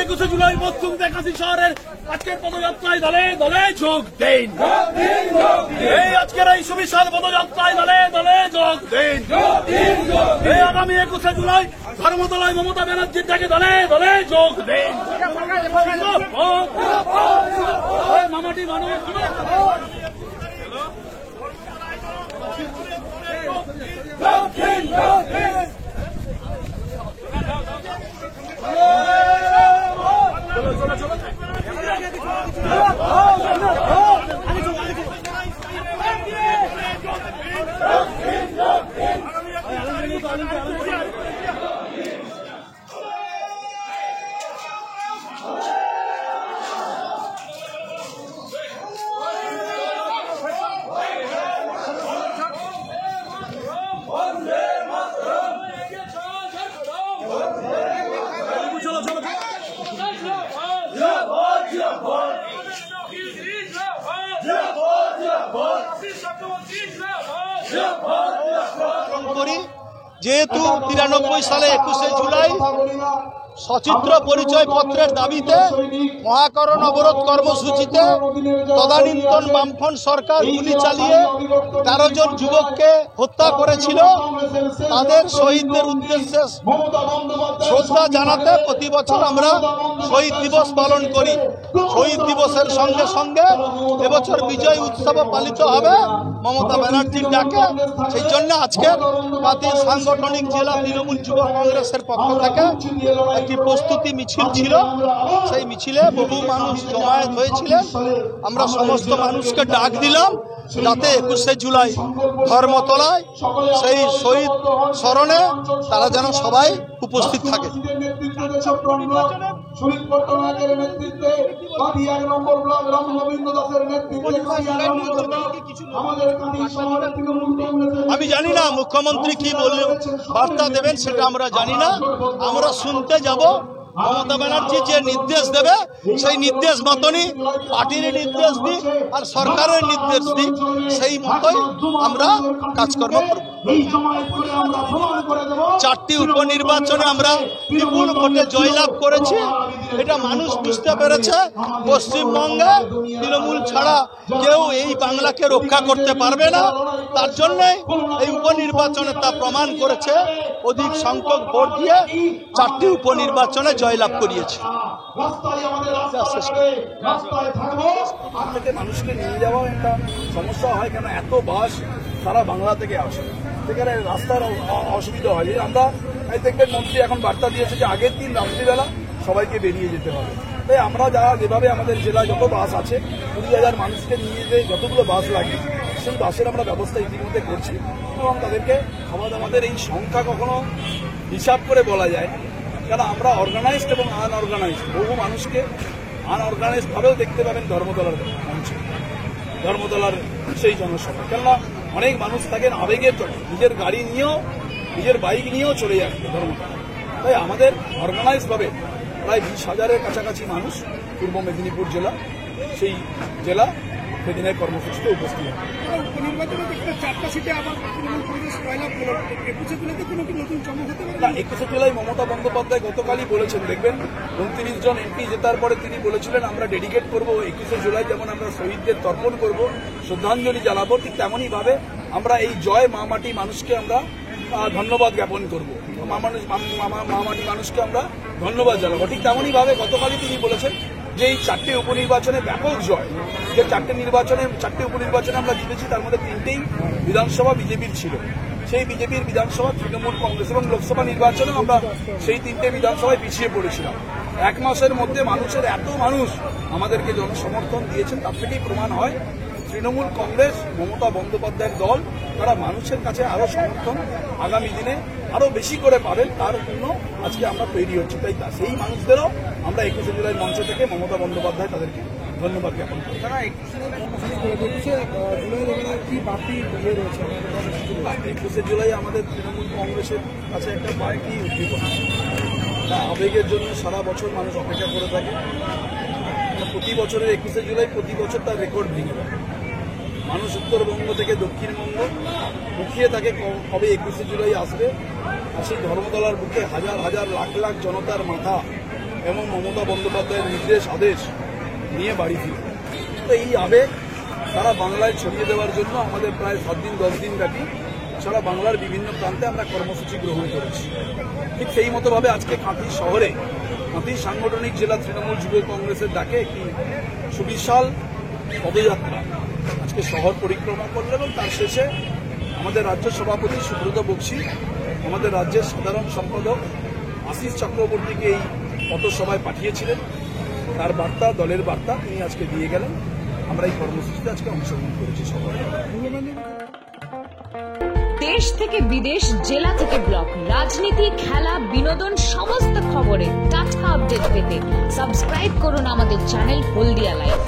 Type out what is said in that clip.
21শে জুলাই পশ্চিম একাশি শহরের আজকের পদযাত্রায় দলে দলে যোগ দিন। এই আজকের এই সুবিশাল পদযাত্রায় দলে দলে যোগ দিন। এই আগামী 21শে জুলাই ধর্মতলায় মমতা ব্যানার্জির ডাকে দলে দলে যোগ দিন। মামাটি মানুষ যেহেতু 93 সালে 21শে জুলাই সচিত্র পরিচয় পত্রের দাবিতে মহাকরণ অবরোধ কর্মসূচিতে তদানীন্তন বামফ্রন্ট সরকার গুলি চালিয়ে 13 জন যুবককে হত্যা করেছিল, তাদের শহীদদের উদ্দেশ্যে শ্রদ্ধা জানাতে প্রতি বছর আমরা শহীদ দিবস পালন করি। শহীদ দিবসের সঙ্গে সঙ্গে এবছর বিজয় উৎসব পালিত হবে মমতা ব্যানার্জির ডাকে। সেই জন্য আজকের পাতির সাংগঠনিক জেলা তৃণমূল যুব কংগ্রেসের পক্ষ থেকে একটি প্রস্তুতি মিছিল ছিল। সেই মিছিলে বহু মানুষ জমায়েত হয়েছিলেন। আমরা সমস্ত মানুষকে ডাক দিলাম যাতে 21শে জুলাই ধর্মতলায় সেই শহীদ স্মরণে তারা যেন সবাই উপস্থিত থাকে। আমি জানি না মুখ্যমন্ত্রী কি বললেন, বার্তা দেবেন সেটা আমরা জানি না। আমরা শুনতে যাব মমতা ব্যানার্জি যে নির্দেশ দেবে সেই নির্দেশ মতনই পার্টির নির্দেশ দিই আর সরকারের নির্দেশ দিই, সেই মতোই আমরা কাজকর্ম করব। 4টি উপনির্বাচনে আমরা বিপুল ভোটে জয়লাভ করেছি। এটা মানুষ বুঝতে পেরেছে পশ্চিমবঙ্গে তৃণমূল ছাড়া কেউ এই বাংলাকে রক্ষা করতে পারবে না। তার জন্যই এই উপনির্বাচনে তা প্রমাণ করেছে। অধিক সংখ্যক ভোট দিয়ে 4টি উপনির্বাচনে জয়লাভ করিয়েছে। মানুষকে নিয়ে যাওয়া একটা সমস্যা হয় কেন, এত বাস সারা বাংলা থেকে আসে, সেখানে রাস্তার অসুবিধা হয়। আমরা দেখবেন মন্ত্রী এখন বার্তা দিয়েছে যে আগের দিন রাত্রিবেলা সবাইকে বেরিয়ে যেতে হবে। তাই আমরা যেভাবে আমাদের জেলায় যত বাস আছে 20,000 মানুষকে নিয়ে যে যতগুলো বাস লাগে সেই বাসের আমরা ব্যবস্থা ইতিমধ্যে করছি এবং তাদেরকে আমাদের এই সংখ্যা কখনো হিসাব করে বলা যায় না, কারণ আমরা অর্গানাইজড এবং আনঅর্গানাইজড বহু মানুষকে আনঅর্গানাইজড ভাবেও দেখতে পাবেন ধর্মতলার মঞ্চে, ধর্মতলার সেই জনসভা। কেননা অনেক মানুষ থাকেন আবেগের চলে, নিজের গাড়ি নিয়েও নিজের বাইক নিয়েও চলে যায় ধর্মতলা। তাই আমাদের অর্গানাইজড ভাবে প্রায় 20,000-এর কাছাকাছি মানুষ পূর্ব মেদিনীপুর জেলা, সেই জেলা সেদিনের কর্মসূচিতে উপস্থিত হবে। 21শে জুলাই মমতা বন্দ্যোপাধ্যায় গতকালই বলেছেন, দেখবেন 29 জন এমপি জেতার পরে তিনি বলেছিলেন আমরা ডেডিকেট করব 21শে জুলাই, যেমন আমরা শহীদদের তর্পণ করব, শ্রদ্ধাঞ্জলি জানাবো, ঠিক তেমনই ভাবে আমরা এই জয় মা মাটি মানুষকে আমরা ধন্যবাদ জ্ঞাপন করবো, মা মাটি মানুষকে আমরা ধন্যবাদ জানাবো। ঠিক তেমনই ভাবে গতকালই তিনি বলেছেন যে এই 4টি উপনির্বাচনে ব্যাপক জয়, যে 4টি উপনির্বাচনে আমরা জিতেছি তার মধ্যে 3টেই বিধানসভা বিজেপির ছিল। সেই বিজেপির বিধানসভা তৃণমূল কংগ্রেস এবং লোকসভা নির্বাচনে আমরা সেই 3টে বিধানসভায় পিছিয়ে পড়েছিলাম। 1 মাসের মধ্যে মানুষের এত মানুষ আমাদেরকে জনসমর্থন দিয়েছেন, তার থেকেই প্রমাণ হয় তৃণমূল কংগ্রেস মমতা বন্দ্যোপাধ্যায়ের দল তারা মানুষের কাছে আরো সমর্থন আগামী দিনে আরো বেশি করে পাবেন, তার জন্য আজকে আমরা তৈরি হচ্ছি। তাই সেই মানুষদেরও আমরা 21শে জুলাই মঞ্চ থেকে মমতা বন্দ্যোপাধ্যায় তাদেরকে ধন্যবাদ জ্ঞাপন করি। 21শে জুলাই আমাদের তৃণমূল কংগ্রেসের কাছে একটা বাড়তি উদ্দীপনা, আবেগের জন্য সারা বছর মানুষ অপেক্ষা করে থাকে। প্রতি বছরের 21শে জুলাই প্রতি বছর তার রেকর্ড ভেঙে দেয়। মানুষ উত্তরবঙ্গ থেকে দক্ষিণবঙ্গ মুখিয়ে থাকে কবে 21শে জুলাই আসবে। আর সেই ধর্মতলার বুকে হাজার হাজার লাখ লাখ জনতার মাথা এবং মমতা বন্দ্যোপাধ্যায়ের নির্দেশ আদেশ নিয়ে বাড়ি ফিরে। তো এই আবেগ সারা বাংলায় ছড়িয়ে দেওয়ার জন্য আমাদের প্রায় 7 দিন 10 দিন ব্যাপী সারা বাংলার বিভিন্ন প্রান্তে আমরা কর্মসূচি গ্রহণ করেছি। ঠিক সেই মতোভাবে আজকে কাঁথি শহরে কাঁথি সাংগঠনিক জেলা তৃণমূল যুব কংগ্রেসের ডাকে একটি সুবিশাল পদযাত্রা আজকে শহর পরিক্রমা করল এবং তার শেষে আমাদের রাজ্য সভাপতি সুব্রত বক্সী, আমাদের রাজ্যের সাধারণ সম্পাদক আশিস চক্রবর্তীকে এই পথসভায় পাঠিয়েছিলেন। তার বার্তা, দলের বার্তা তিনি আজকে দিয়ে গেলেন। আমরা এই কর্মসূচিতে আজকে অংশগ্রহণ করেছি সবাই। দেশ থেকে বিদেশ, জেলা থেকে ব্লক, রাজনীতি, খেলা, বিনোদন সমস্ত খবরে টাটকা আপডেট পেতে সাবস্ক্রাইব করুন আমাদের চ্যানেল হলদিয়া লাইভ।